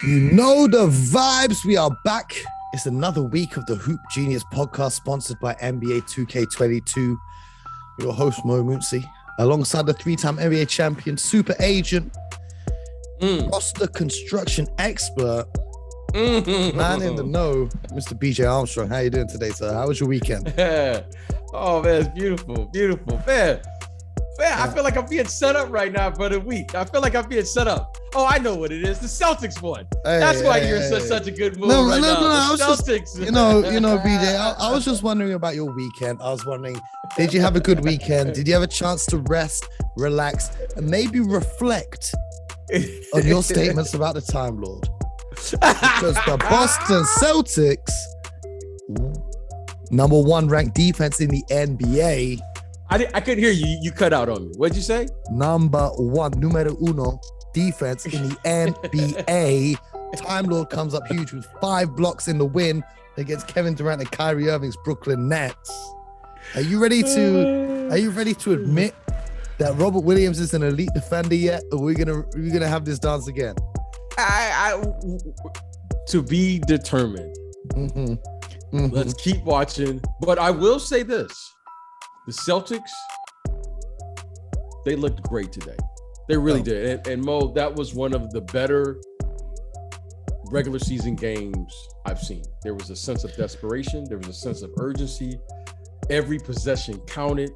You know the vibes. We are back. It's another week of the Hoop Genius podcast sponsored by NBA 2K22. Your host, Mo Moonsey, alongside the three-time NBA champion, super agent, roster construction expert, man in the know, Mr. BJ Armstrong. How you doing today, sir? How was your weekend? Oh, man, it's beautiful. Man, I feel like I'm being set up right now for the week. I feel like I'm being set up. Oh, I know what it is. The Celtics won. That's why you're in such a good mood right now. I was Celtics. Just, BJ, I was just wondering about your weekend. I was wondering, did you have a good weekend? Did you have a chance to rest, relax, and maybe reflect on your statements about the Time Lord? Because the Boston Celtics, number one ranked defense in the NBA. I couldn't hear you. You cut out on me. What'd you say? Numero uno defense in the NBA. Time Lord comes up huge with 5 blocks in the win against Kevin Durant and Kyrie Irving's Brooklyn Nets. Are you ready to admit that Robert Williams is an elite defender yet, or we're gonna have this dance again? To be determined. Let's keep watching. But I will say this. The Celtics, they looked great today. They really did. And Mo, that was one of the better regular season games I've seen. There was a sense of desperation. There was a sense of urgency. Every possession counted.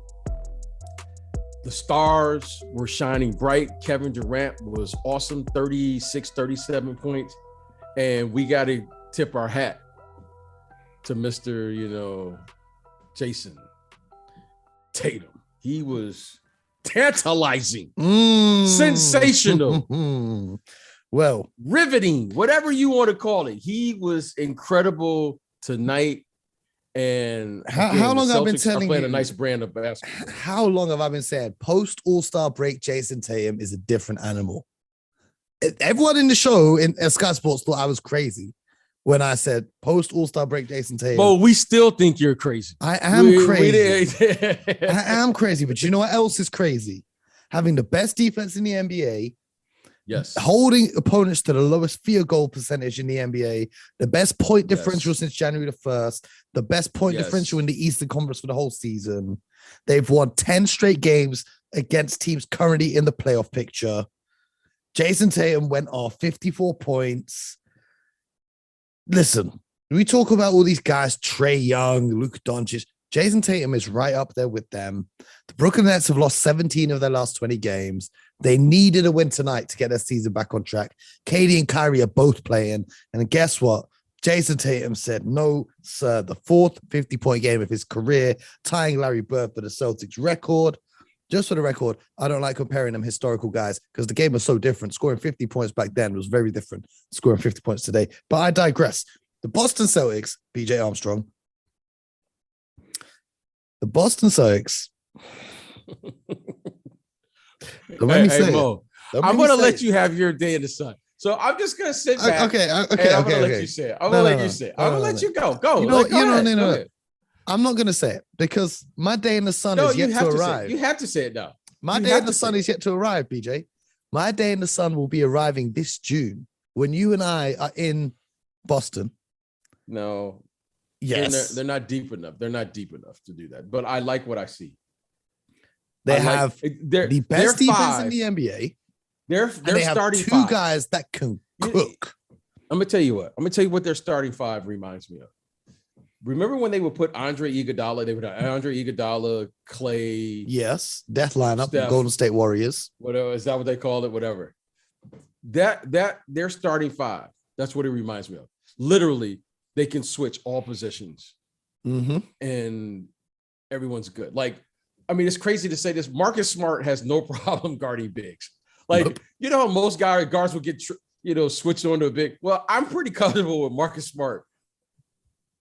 The stars were shining bright. Kevin Durant was awesome, 36, 37 points. And we got to tip our hat to Mr., Jason Tatum. He was tantalizing, sensational, well, riveting, whatever you want to call it. He was incredible tonight. And how long I've been telling playing you, a nice brand of basketball. How long have I been saying post All-Star break Jason Tatum is a different animal? Everyone in the show in Sky Sports thought I was crazy when I said post All-Star break Jason Tatum. Well, we still think you're crazy. I am crazy. I am crazy, but you know what else is crazy? Having the best defense in the NBA. Yes. Holding opponents to the lowest field goal percentage in the NBA, the best point differential since January the 1st, the best point differential in the Eastern Conference for the whole season. They've won 10 straight games against teams currently in the playoff picture. Jason Tatum went off 54 points. Listen, we talk about all these guys, Trae Young, Luka Doncic. Jason Tatum is right up there with them. The Brooklyn Nets have lost 17 of their last 20 games. They needed a win tonight to get their season back on track. Katie and Kyrie are both playing. And guess what? Jason Tatum said, no, sir, the 4th 50-point game of his career, tying Larry Bird for the Celtics record. Just for the record, I don't like comparing them historical guys because the game was so different. Scoring 50 points back then was very different. Scoring 50 points today. But I digress. The Boston Celtics, BJ Armstrong. The Boston Celtics. Mo, I'm going to let you have your day in the sun. So I'm just going to sit back. Okay. I'm going to let you say it. I'm going to let you say it. I'm going to let you go. Go. No. I'm not going to say it because my day in the sun is yet to arrive. You have to say it now. My day in the sun is yet to arrive, BJ. My day in the sun will be arriving this June when you and I are in Boston. No. Yes. They're not deep enough. They're not deep enough to do that. But I like what I see. They have the best defense in the NBA. They're starting 2 guys that can cook. I'm going to tell you what. I'm going to tell you what their starting 5 reminds me of. Remember when they would put Andre Iguodala? They would have Andre Iguodala, Clay. Yes, death lineup, Steph, Golden State Warriors. Whatever, is that what they call it? Whatever. That their starting 5. That's what it reminds me of. Literally, they can switch all positions, and everyone's good. Like, I mean, it's crazy to say this. Marcus Smart has no problem guarding bigs. Like, how most guards would get switched onto a big. Well, I'm pretty comfortable with Marcus Smart.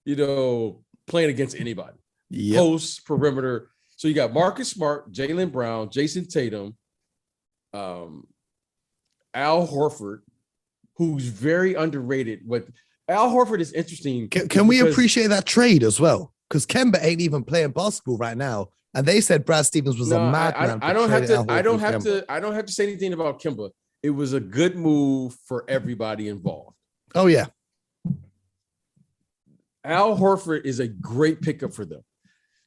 Playing against anybody. Post, perimeter. So you got Marcus Smart, Jaylen Brown, Jason Tatum, Al Horford, who's very underrated. Al Horford is interesting. Can we appreciate that trade as well? Because Kemba ain't even playing basketball right now. And they said Brad Stevens was a madman. I don't have to say anything about Kemba. it was a good move for everybody involved. Oh, yeah. Al Horford is a great pickup for them.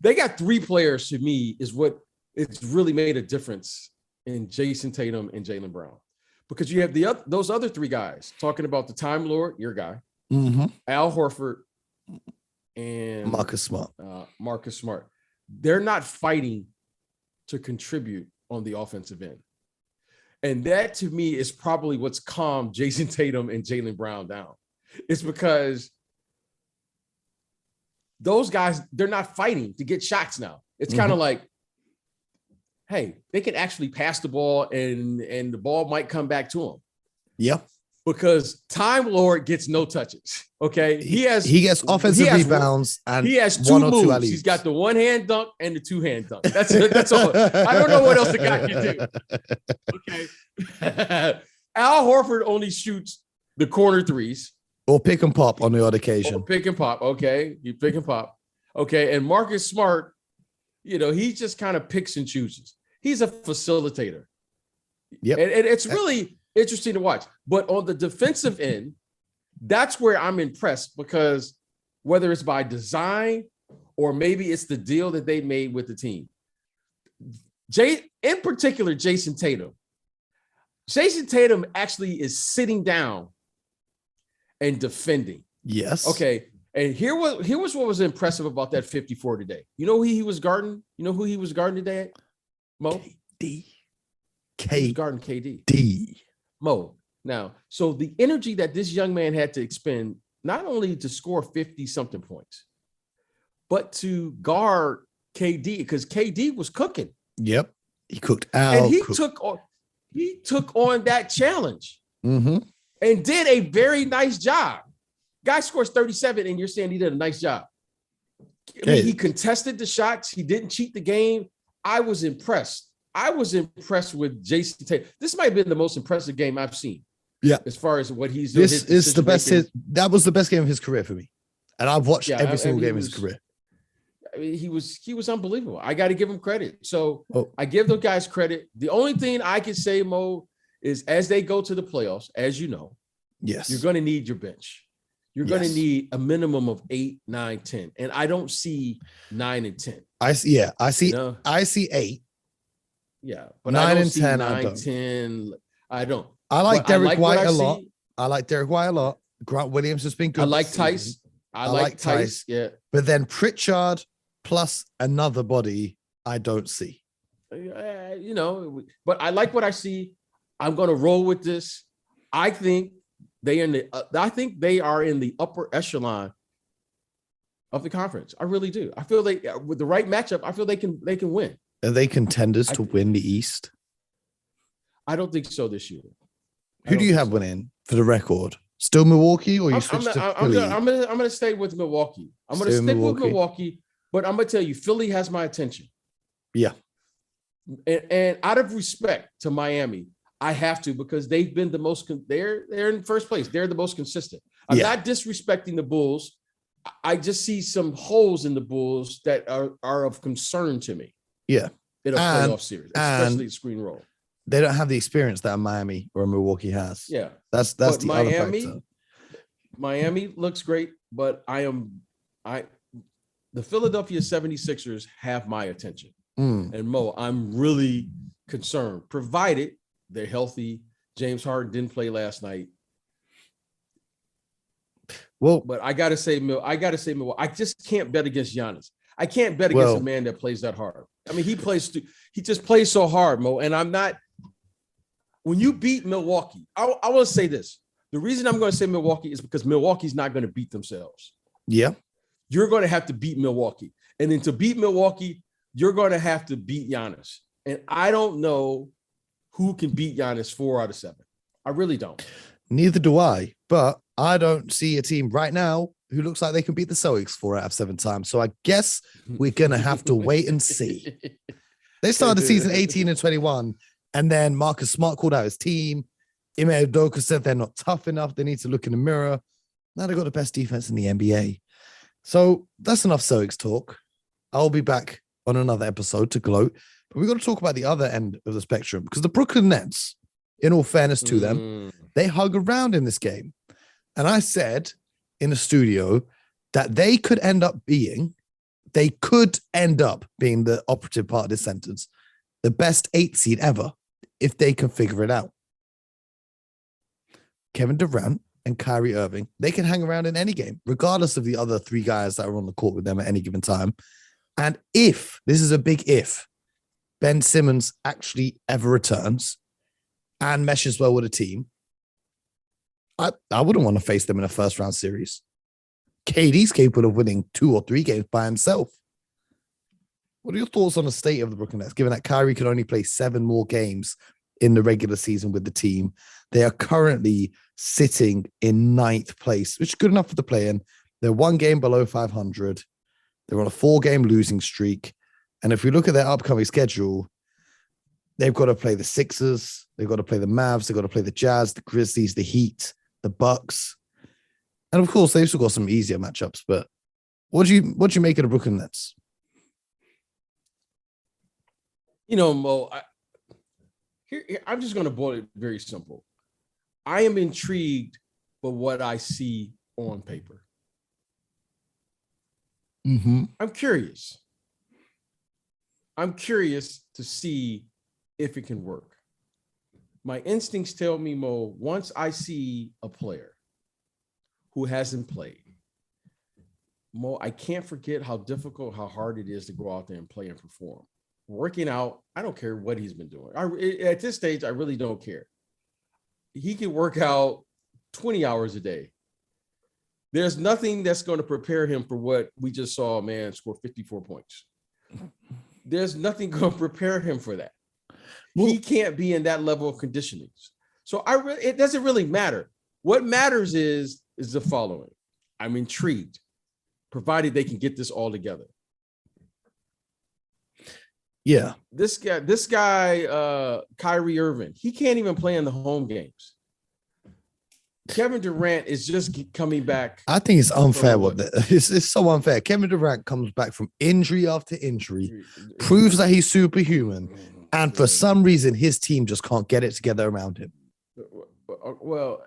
They got 3 players, to me, is what it's really made a difference in Jason Tatum and Jaylen Brown. Because you have those other 3 guys talking about the Time Lord, your guy, Al Horford, and Marcus Smart. Marcus Smart. They're not fighting to contribute on the offensive end. And that, to me, is probably what's calmed Jason Tatum and Jaylen Brown down. It's because those guys, they're not fighting to get shots now. It's kind of like, hey, they can actually pass the ball and the ball might come back to them. Yeah. Because Time Lord gets no touches. Okay. He gets offensive rebounds and he has 2 one or moves. 2 alley-oops. He's got the 1-hand dunk and the 2-hand dunk. That's all. I don't know what else the guy can do. Okay. Al Horford only shoots the corner threes. Or pick and pop on the odd occasion. Or pick and pop. Okay. You pick and pop. Okay. And Marcus Smart, he just kind of picks and chooses. He's a facilitator. Yep. And it's really interesting to watch. But on the defensive end, that's where I'm impressed, because whether it's by design or maybe it's the deal that they made with the team. In particular, Jason Tatum. Jason Tatum actually is sitting down and defending. Yes. Okay. And here was what was impressive about that 54 today. You know who he was guarding? You know who he was guarding today, Mo? KD. He was guarding KD. D. Mo. Now, so the energy that this young man had to expend, not only to score 50-something points, but to guard KD, because KD was cooking. Yep. He cooked out. And he took on that challenge and did a very nice job. Guy scores 37 and you're saying he did a nice job. I mean, he contested the shots. He didn't cheat the game. I was impressed. I was impressed with Jason Tatum. This might have been the most impressive game I've seen. Yeah. As far as what he's doing. This is the best. That was the best game of his career for me. And I've watched every single game of his career. I mean, he was unbelievable. I got to give him credit. So I give those guys credit. The only thing I can say, Mo, is as they go to the playoffs, as you know, yes, you're going to need your bench. You're going to need a minimum of 8, 9, 10. And I don't see 9 and 10. I see 8. Yeah. But 9 and 10, 9, 10. I don't. I like Derek White a lot. I like Derek White a lot. Grant Williams has been good. I like Tice. I like Tice. Yeah. But then Pritchard plus another body, I don't see. But I like what I see. I'm going to roll with this. I think they are in the upper echelon of the conference. I really do. I feel with the right matchup, I feel they can win. Are they contenders to win the East? I don't think so this year. Who do you have winning for the record? Still Milwaukee, or you switched to Philly? I'm gonna stay with Milwaukee. I'm gonna stick with Milwaukee, but I'm gonna tell you, Philly has my attention. Yeah. And out of respect to Miami, I have to, because they've been the most. They're in first place. They're the most consistent. I'm not disrespecting the Bulls. I just see some holes in the Bulls that are of concern to me. Yeah. In a playoff series, especially screen roll. They don't have the experience that a Miami or a Milwaukee has. Yeah. That's the other factor. Miami looks great, but the Philadelphia 76ers have my attention. And Mo, I'm really concerned, provided they're healthy. James Harden didn't play last night. Well, but I gotta say, Milwaukee. I just can't bet against Giannis. I can't bet against a man that plays that hard. I mean, he just plays so hard, Mo. And I'm not. When you beat Milwaukee, I want to say this. The reason I'm going to say Milwaukee is because Milwaukee's not going to beat themselves. Yeah. You're going to have to beat Milwaukee. And then to beat Milwaukee, you're going to have to beat Giannis. And I don't know who can beat Giannis 4 out of 7. I really don't. Neither do I. But I don't see a team right now who looks like they can beat the Celtics 4 out of 7 times. So I guess we're going to have to wait and see. They started the season 18-21, and then Marcus Smart called out his team. Ime Udoka said they're not tough enough. They need to look in the mirror. Now they've got the best defense in the NBA. So that's enough Celtics talk. I'll be back on another episode to gloat. But we've got to talk about the other end of the spectrum, because the Brooklyn Nets, in all fairness to them, they hug around in this game. And I said in the studio that they could end up being the operative part of this sentence, the best 8 seed ever, if they can figure it out. Kevin Durant and Kyrie Irving, they can hang around in any game, regardless of the other 3 guys that are on the court with them at any given time. And if, this is a big if, Ben Simmons actually ever returns and meshes well with a team, I wouldn't want to face them in a first round series. KD's capable of winning 2 or 3 games by himself. What are your thoughts on the state of the Brooklyn Nets, given that Kyrie can only play 7 more games in the regular season with the team? They are currently sitting in 9th place, which is good enough for the play-in. They're 1 game below 500. They're on a 4-game losing streak. And if we look at their upcoming schedule, they've got to play the Sixers, they've got to play the Mavs, they've got to play the Jazz, the Grizzlies, the Heat, the Bucks. And of course, they've still got some easier matchups. But what do you make of the Brooklyn Nets? Mo, I'm just going to boil it very simple. I am intrigued by what I see on paper. I'm curious. I'm curious to see if it can work. My instincts tell me, Mo, once I see a player who hasn't played, Mo, I can't forget how difficult, how hard it is to go out there and play and perform. Working out, I don't care what he's been doing. At this stage, I really don't care. He can work out 20 hours a day. There's nothing that's going to prepare him for what we just saw a man score 54 points. There's nothing going to prepare him for that. He can't be in that level of conditioning. So it doesn't really matter. What matters is the following. I'm intrigued, provided they can get this all together. Yeah. This guy, Kyrie Irving, he can't even play in the home games. Kevin Durant is just coming back. I think it's unfair. It's so unfair. Kevin Durant comes back from injury after injury, proves that he's superhuman, and for some reason, his team just can't get it together around him. Well,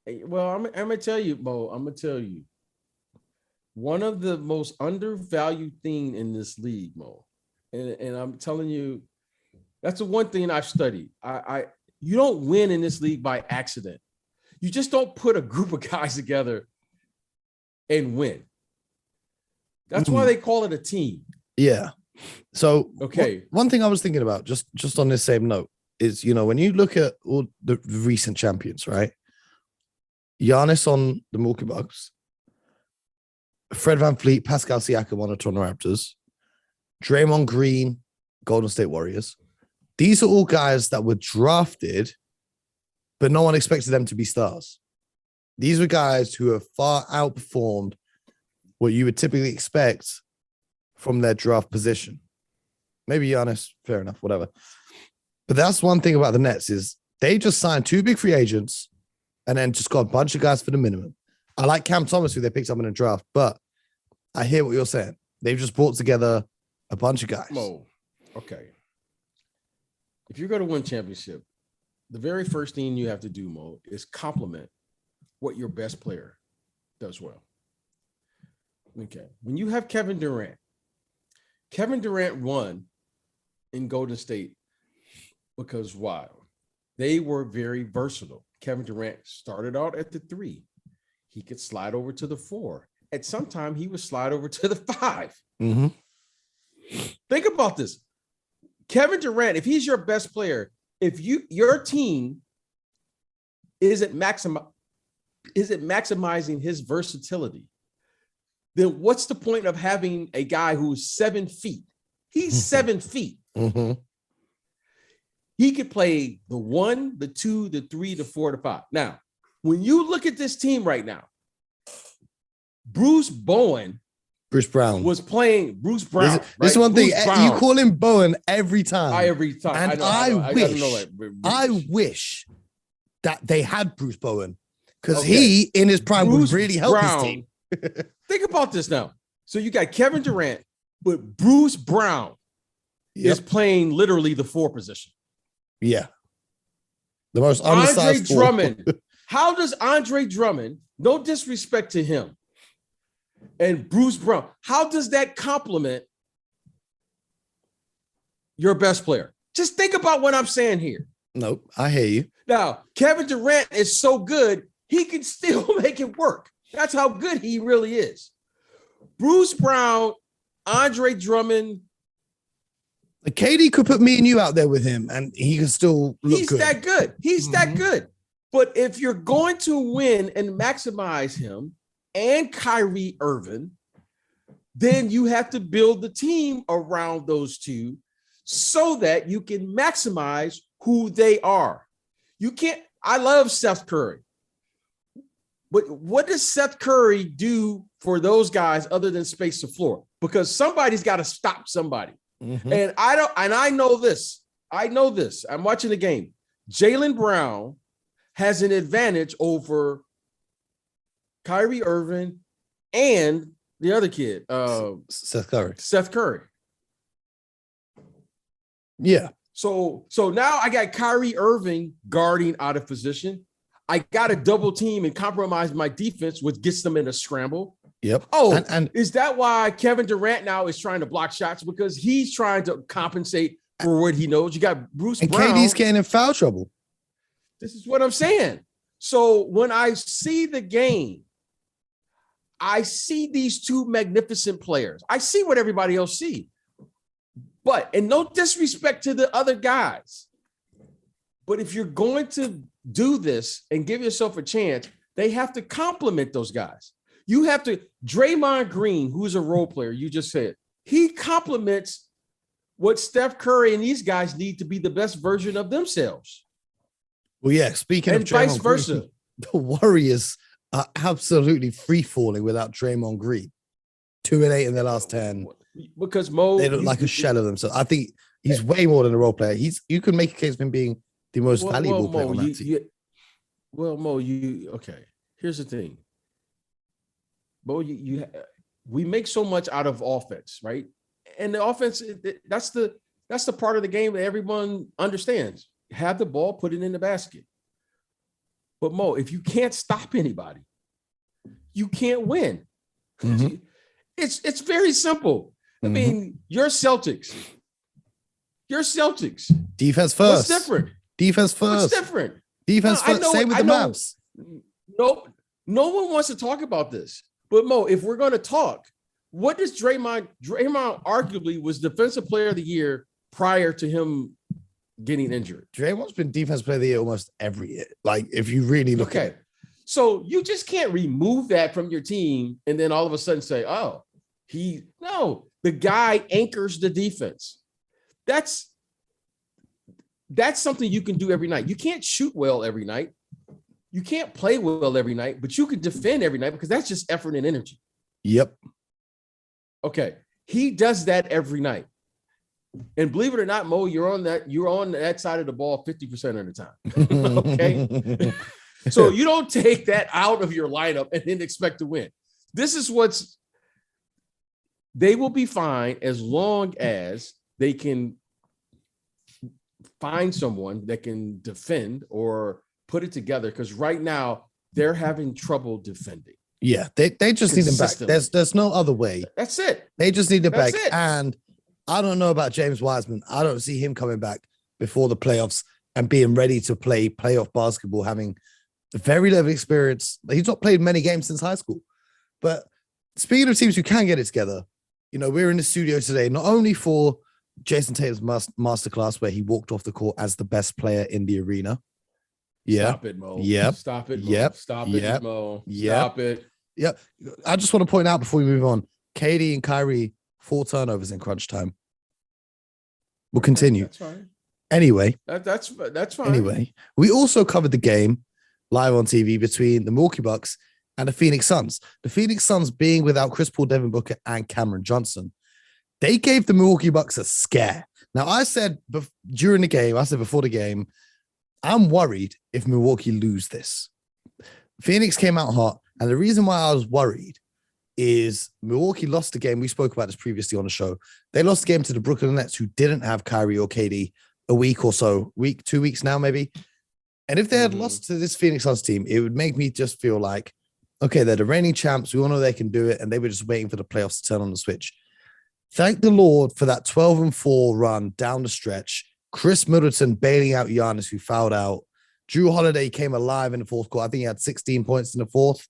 I'm gonna tell you, Mo. I'm gonna tell you, one of the most undervalued thing in this league, Mo, and I'm telling you, that's the one thing I've studied. You don't win in this league by accident. You just don't put a group of guys together and win. That's why they call it a team. Yeah. So okay. One thing I was thinking about, just on this same note, is when you look at all the recent champions, right? Giannis on the Milwaukee Bucks, Fred VanVleet, Pascal Siakam on the Toronto Raptors, Draymond Green, Golden State Warriors. These are all guys that were drafted, but no one expected them to be stars. These were guys who have far outperformed what you would typically expect from their draft position. Maybe Giannis, fair enough, whatever. But that's one thing about the Nets is they just signed 2 big free agents and then just got a bunch of guys for the minimum. I like Cam Thomas, who they picked up in the draft, but I hear what you're saying. They've just brought together a bunch of guys. Mo, okay. If you're going to win championship, the very first thing you have to do, Mo, is compliment what your best player does well. Okay. When you have Kevin Durant won in Golden State because why? They were very versatile. Kevin Durant started out at the 3. He could slide over to the 4. At some time, he would slide over to the 5. Mm-hmm. Think about this. Kevin Durant, if he's your best player, if your team isn't maximizing his versatility, then what's the point of having a guy who's 7 feet? He's 7 feet. Mm-hmm. He could play the 1, the 2, the 3, the 4, the 5. Now, when you look at this team right now, Bruce Brown was playing Bruce Brown. This is one thing. You call him Bowen every time. And I wish that they had Bruce Bowen because he, in his prime, would really help his team. Think about this now. So you got Kevin Durant, but Bruce Brown is playing literally the 4 position. Yeah. The most undersized Andre Drummond. How does Andre Drummond, no disrespect to him, and Bruce Brown, how does that complement your best player? Just think about what I'm saying here. Nope, I hear you. Now, Kevin Durant is so good, he can still make it work. That's how good he really is. Bruce Brown, Andre Drummond. KD could put me and you out there with him, and he can still look He's good. that good. He's that good. But if you're going to win and maximize him and Kyrie Irving, then you have to build the team around those two so that you can maximize who they are. You can't. I love Seth Curry. But what does Seth Curry do for those guys other than space the floor? Because somebody's got to stop somebody. And I know this. I'm watching the game. Jaylen Brown has an advantage over Kyrie Irving and the other kid, Seth Curry. Yeah. So now I got Kyrie Irving guarding out of position. I got to double team and compromise my defense, which gets them in a scramble. Yep. Oh, and is that why Kevin Durant now is trying to block shots? Because he's trying to compensate for what he knows. You got Bruce Brown. KD's getting in foul trouble. This is what I'm saying. So when I see the game, I see these two magnificent players. I see what everybody else sees. But, and no disrespect to the other guys, but if you're going to do this and give yourself a chance, they have to complement those guys. You have to, Draymond Green, who's a role player, you just said, he complements what Steph Curry and these guys need to be the best version of themselves. Well, yeah, speaking of Draymond vice versa. Green, the Warriors are absolutely free falling without Draymond Green. 2-8 in their last 10. Because Mo, they look like a shell of themselves. I think he's way more than a role player. You can make a case of him being the most valuable player on that team. Mo, okay. Here's the thing. Mo, we make so much out of offense, right? And the offense, that's the part of the game that everyone understands. Have the ball, put it in the basket. But Mo, if you can't stop anybody, you can't win. Mm-hmm. It's very simple. I mean, your Celtics. Defense first. What's different? Defense first. What's different? Defense first. Same with the Mavs. No one wants to talk about this. But Mo, if we're going to talk, what does Draymond arguably was Defensive Player of the Year prior to him getting injured? Draymond's been Defensive Player of the Year almost every year. Like, if you really look at it. So you just can't remove that from your team and then all of a sudden say, oh, the guy anchors the defense. That's something you can do every night. You can't shoot well every night. You can't play well every night, but you can defend every night because that's just effort and energy. Yep. Okay. He does that every night. And believe it or not, Mo, you're on that side of the ball 50% of the time. Okay. So you don't take that out of your lineup and then expect to win. This is they will be fine as long as they can find someone that can defend or put it together. Because right now they're having trouble defending. Yeah, they just need them back. There's no other way. That's it. They just need them back. And I don't know about James Wiseman. I don't see him coming back before the playoffs and being ready to play playoff basketball, having very little experience. He's not played many games since high school. But speaking of teams who can get it together, we're in the studio today, not only for Jason Tatum's masterclass where he walked off the court as the best player in the arena. Yeah. Stop it, Mo. Yep. Stop it, Mo. Yep. Stop it, Mo. Yep. Stop it. Yeah. I just want to point out before we move on, KD and Kyrie, 4 turnovers in crunch time. We'll continue. That's fine. Anyway. That's fine. Anyway, we also covered the game live on TV between the Milwaukee Bucks and the Phoenix Suns. The Phoenix Suns being without Chris Paul, Devin Booker, and Cameron Johnson. They gave the Milwaukee Bucks a scare. Now, I said before the game, I'm worried if Milwaukee lose this. Phoenix came out hot, and the reason why I was worried is Milwaukee lost the game. We spoke about this previously on the show. They lost the game to the Brooklyn Nets, who didn't have Kyrie or KD a week or so, 2 weeks now, maybe. And if they had lost to this Phoenix Suns team, it would make me just feel like, okay, they're the reigning champs. We all know they can do it. And they were just waiting for the playoffs to turn on the switch. Thank the Lord for that 12-4 run down the stretch. Chris Middleton bailing out Giannis, who fouled out. Drew Holiday came alive in the fourth quarter. I think he had 16 points in the fourth.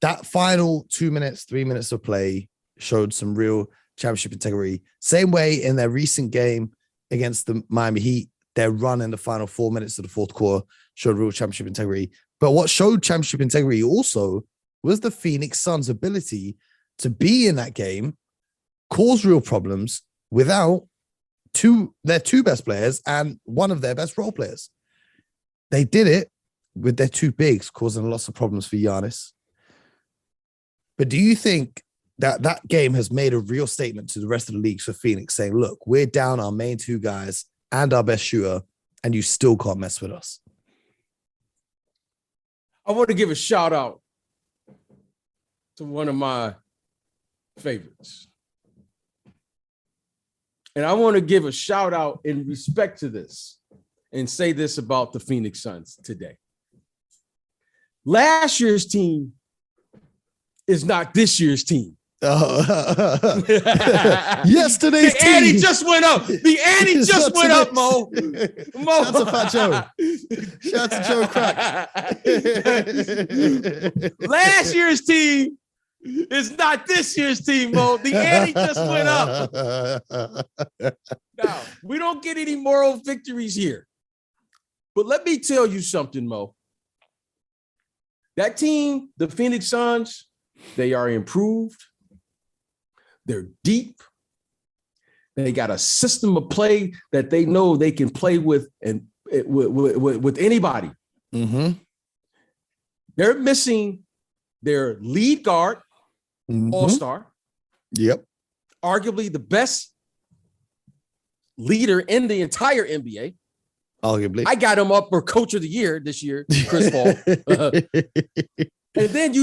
That final 2 minutes, 3 minutes of play showed some real championship integrity. Same way in their recent game against the Miami Heat, their run in the final 4 minutes of the fourth quarter showed real championship integrity. But what showed championship integrity also was the Phoenix Suns' ability to be in that game, cause real problems without their two best players and one of their best role players. They did it with their two bigs, causing lots of problems for Giannis. But do you think that that game has made a real statement to the rest of the league for Phoenix, saying, look, we're down our main two guys and our best shooter, and you still can't mess with us? I want to give a shout out to one of my favorites. And I want to give a shout out in respect to this and say this about the Phoenix Suns today. Last year's team is not this year's team. Yesterday's the team. ante just went up. The ante just went up, Mo. Shout out to Fat Joe. Shout out to Joe Crack. Last year's team is not this year's team, Mo. The ante just went up. Now, we don't get any moral victories here. But let me tell you something, Mo. That team, the Phoenix Suns, they are improved. They're deep. They got a system of play that they know they can play with and with anybody. Mm-hmm. They're missing their lead guard, all-star. Yep. Arguably the best leader in the entire NBA. Arguably. I got him up for Coach of the Year this year, Chris Paul. And then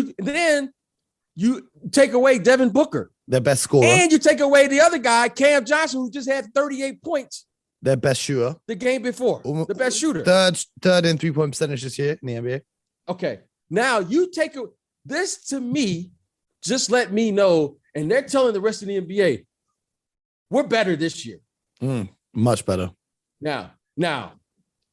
you take away Devin Booker. Their best scorer. And you take away the other guy, Cam Johnson, who just had 38 points. Their best shooter. The game before. The best shooter. Third in three-point percentage this year in the NBA. Okay. Now you take this to me, just let me know, and they're telling the rest of the NBA, we're better this year. Much better. Now,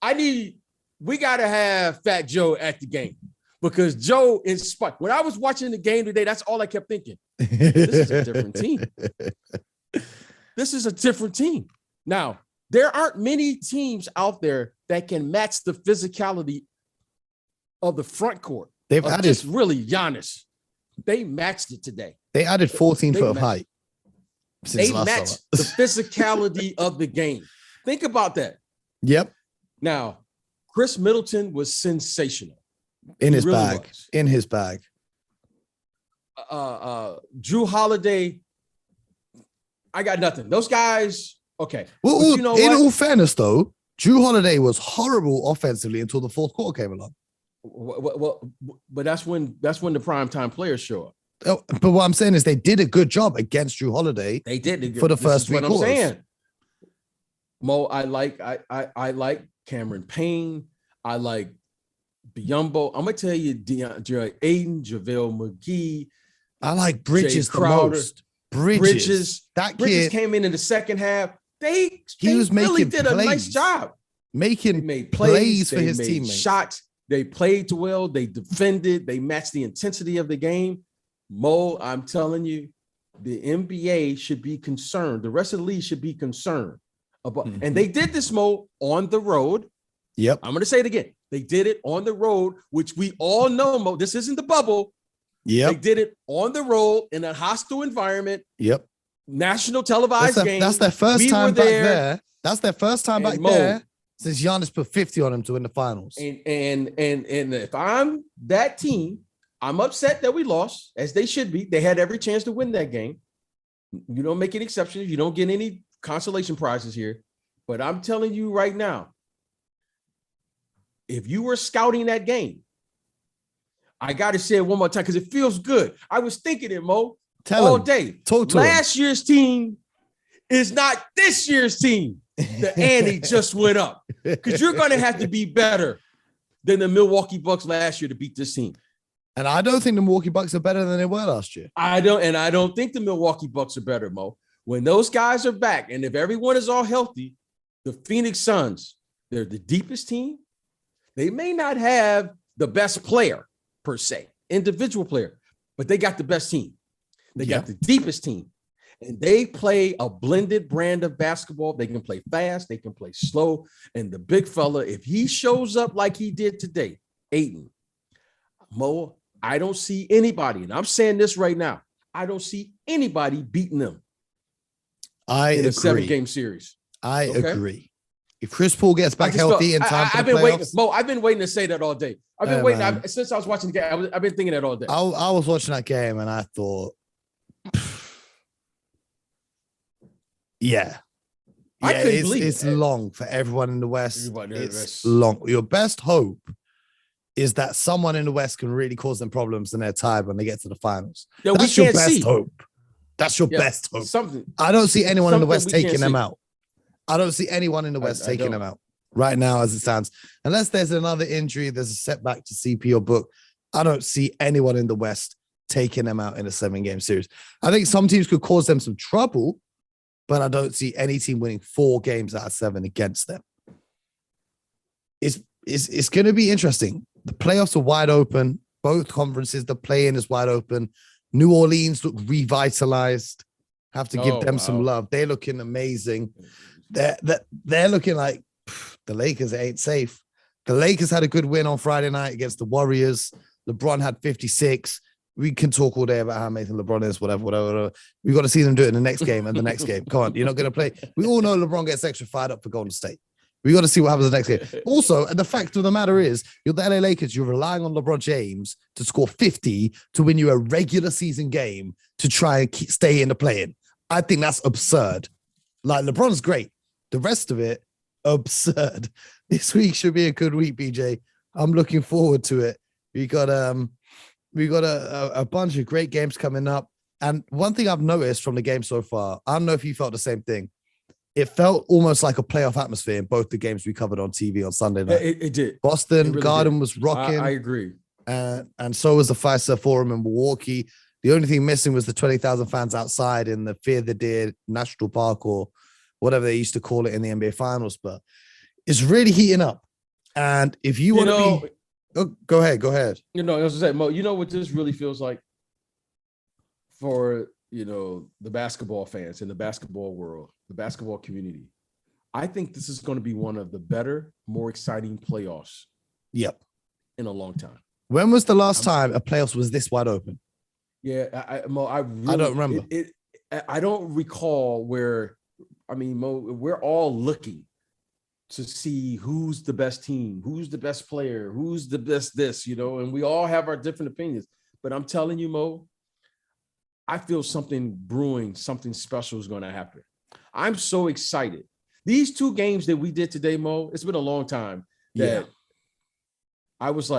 we got to have Fat Joe at the game. Because Joe is spot. When I was watching the game today, that's all I kept thinking. This is a different team. This is a different team. Now, there aren't many teams out there that can match the physicality of the front court. They've added just really Giannis. They matched it today. They added 14 foot of height. They matched the physicality of the game. Think about that. Yep. Now, Chris Middleton was sensational. In his bag. In his bag. Drew Holiday, I got nothing. Those guys, okay. Well, you know in all fairness, though, Drew Holiday was horrible offensively until the fourth quarter came along. Well, but that's when the primetime players show up. Oh, but what I'm saying is they did a good job against Drew Holiday. They did for the first three quarters. I'm saying. Mo, I like Cameron Payne. I like Biyombo. I'm gonna tell you, DeAndre Ayton, JaVale McGee. I like Bridges the most. Bridges. That Bridges kid came in the second half. He was really making did plays. a nice job. Making plays for his teammates. Shots. They played well. They defended. They matched the intensity of the game. Mo, I'm telling you, the NBA should be concerned. The rest of the league should be concerned about. And they did this, Mo, on the road. Yep. I'm going to say it again. They did it on the road, which we all know, Mo. This isn't the bubble. Yep. They did it on the road in a hostile environment. Yep. National televised game. That's their first time back there. That's their first time back there since Giannis put 50 on him to win the finals. And if I'm that team, I'm upset that we lost, as they should be. They had every chance to win that game. You don't make any exceptions. You don't get any consolation prizes here. But I'm telling you right now, if you were scouting that game, I got to say it one more time because it feels good. I was thinking it, Mo, all day. Talk to Last year's team is not this year's team. the ante just went up because you're going to have to be better than the Milwaukee Bucks last year to beat this team. And I don't think the Milwaukee Bucks are better than they were last year. I don't think the Milwaukee Bucks are better, Mo. When those guys are back, and if everyone is all healthy, the Phoenix Suns, they're the deepest team. They may not have the best player per se, individual player, but they got the best team. They got the deepest team. And they play a blended brand of basketball. They can play fast. They can play slow. And the big fella, if he shows up like he did today, Ayton, Mo, I don't see anybody, and I'm saying this right now, I don't see anybody beating them in a 7-game series. I agree. If Chris Paul gets back healthy in time for the playoffs, Mo, I've been waiting to say that all day. I've been waiting since I was watching the game. I've been thinking that all day. I was watching that game and I thought, I couldn't believe it's long for everyone in the West. It's long. Your best hope is that someone in the West can really cause them problems and they're tired when they get to the finals. That's your best hope. That's your best hope. I don't see anyone in the West taking them out. I don't see anyone in the West taking them out right now as it stands. Unless there's another injury, there's a setback to CP or Book. I don't see anyone in the West taking them out in a 7-game series. I think some teams could cause them some trouble, but I don't see any team winning 4 games out of 7 against them. It's going to be interesting. The playoffs are wide open. Both conferences, the play-in is wide open. New Orleans look revitalized. Have to give them some love. They're looking amazing. They're looking like the Lakers ain't safe. The Lakers had a good win on Friday night against the Warriors. LeBron had 56. We can talk all day about how amazing LeBron is, whatever. We got to see them do it in the next game and the next game. Come on, you're not going to play. We all know LeBron gets extra fired up for Golden State. We got to see what happens in the next game. Also, the fact of the matter is, you're the LA Lakers. You're relying on LeBron James to score 50 to win you a regular season game to try and stay in the play-in. I think that's absurd. Like, LeBron's great. The rest of it, absurd. This week should be a good week, BJ. I'm looking forward to it. We got a bunch of great games coming up. And one thing I've noticed from the game so far, I don't know if you felt the same thing. It felt almost like a playoff atmosphere in both the games we covered on TV on Sunday night. It did. Boston Garden was rocking. I agree. And so was the Fiserv Forum in Milwaukee. The only thing missing was the 20,000 fans outside in the Fear the Deer National Park or whatever they used to call it in the NBA Finals. But it's really heating up. And if you want to be... Oh, go ahead. I was to say, Mo, you know what this really feels like for, the basketball fans in the basketball world, the basketball community. I think this is going to be one of the better, more exciting playoffs. Yep. In a long time. When was the last time a playoffs was this wide open? Yeah, I don't remember. I don't recall Mo, we're all looking to see who's the best team, who's the best player, who's the best this, and we all have our different opinions. But I'm telling you, Mo, I feel something brewing, something special is going to happen. I'm so excited. These 2 games that we did today, Mo, it's been a long time that I was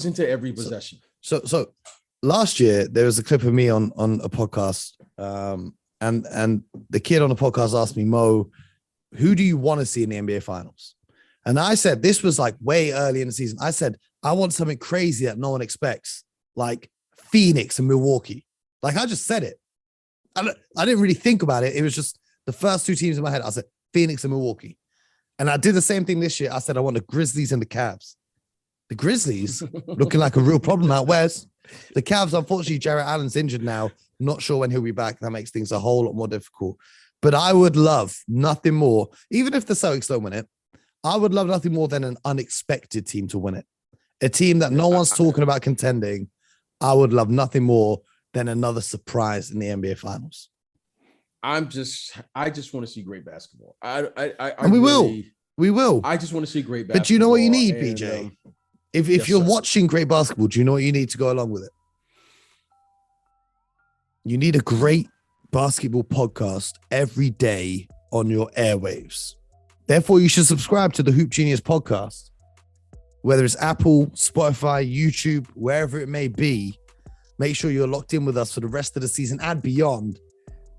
into every possession. So last year there was a clip of me on a podcast, and the kid on the podcast asked me, Mo, who do you want to see in the NBA Finals? And I said, this was like way early in the season. I said, I want something crazy that no one expects, like Phoenix and Milwaukee. Like, I just said it. I didn't really think about it. It was just the first 2 teams in my head. I said Phoenix and Milwaukee. And I did the same thing this year. I said, I want the Grizzlies and the Cavs. The Grizzlies looking like a real problem out west. The Cavs, unfortunately, Jarrett Allen's injured now. Not sure when he'll be back. That makes things a whole lot more difficult. But I would love nothing more, even if the Celtics don't win it, I would love nothing more than an unexpected team to win it. A team that no one's talking about contending. I would love nothing more than another surprise in the NBA Finals. I just want to see great basketball. We will. I just want to see great basketball. But you know what you need, BJ? If you're watching great basketball, do you know what you need to go along with it? You need a great basketball podcast every day on your airwaves. Therefore, you should subscribe to the Hoop Genius podcast, whether it's Apple, Spotify, YouTube, wherever it may be. Make sure you're locked in with us for the rest of the season and beyond.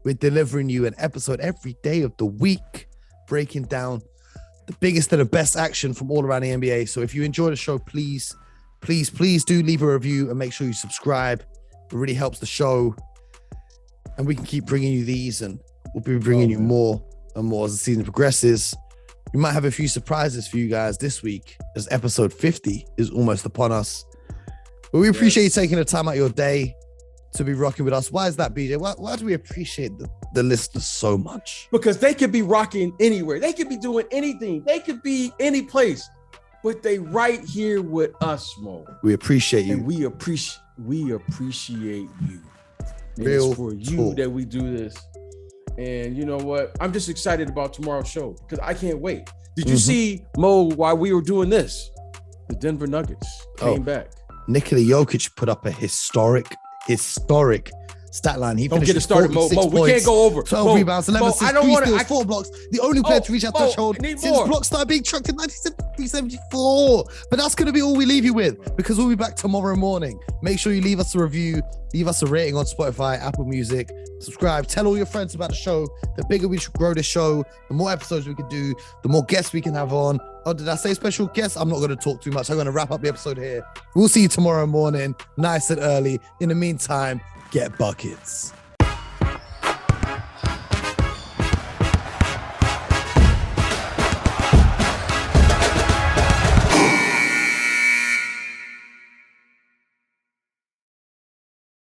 We're delivering you an episode every day of the week. breaking down the biggest and the best action from all around the NBA. So if you enjoy the show, please do leave a review and make sure you subscribe. It really helps the show. And we can keep bringing you these, and we'll be bringing you more and more as the season progresses. We might have a few surprises for you guys this week, as episode 50 is almost upon us. But we appreciate you taking the time out of your day to be rocking with us. Why is that, BJ? Why do we appreciate the listeners so much? Because they could be rocking anywhere. They could be doing anything. They could be any place. But they right here with us, Mo. We appreciate you. And we appreciate you. And Real it's for you talk. that we do this. And you know what? I'm just excited about tomorrow's show because I can't wait. Did you see, Mo, while we were doing this, the Denver Nuggets came back? Nikola Jokic put up a historic stat line. He Don't get it started, Mo. We can't go over. 12 rebounds, 11 assists, 3 steals, 4 blocks. The only player to reach that threshold since blocks started being trucked in 1974. But that's going to be all we leave you with, because we'll be back tomorrow morning. Make sure you leave us a review, leave us a rating on Spotify, Apple Music, subscribe, tell all your friends about the show. The bigger we should grow the show, the more episodes we can do, the more guests we can have on. Oh, did I say special guests? I'm not going to talk too much. I'm going to wrap up the episode here. We'll see you tomorrow morning, nice and early. In the meantime, get buckets.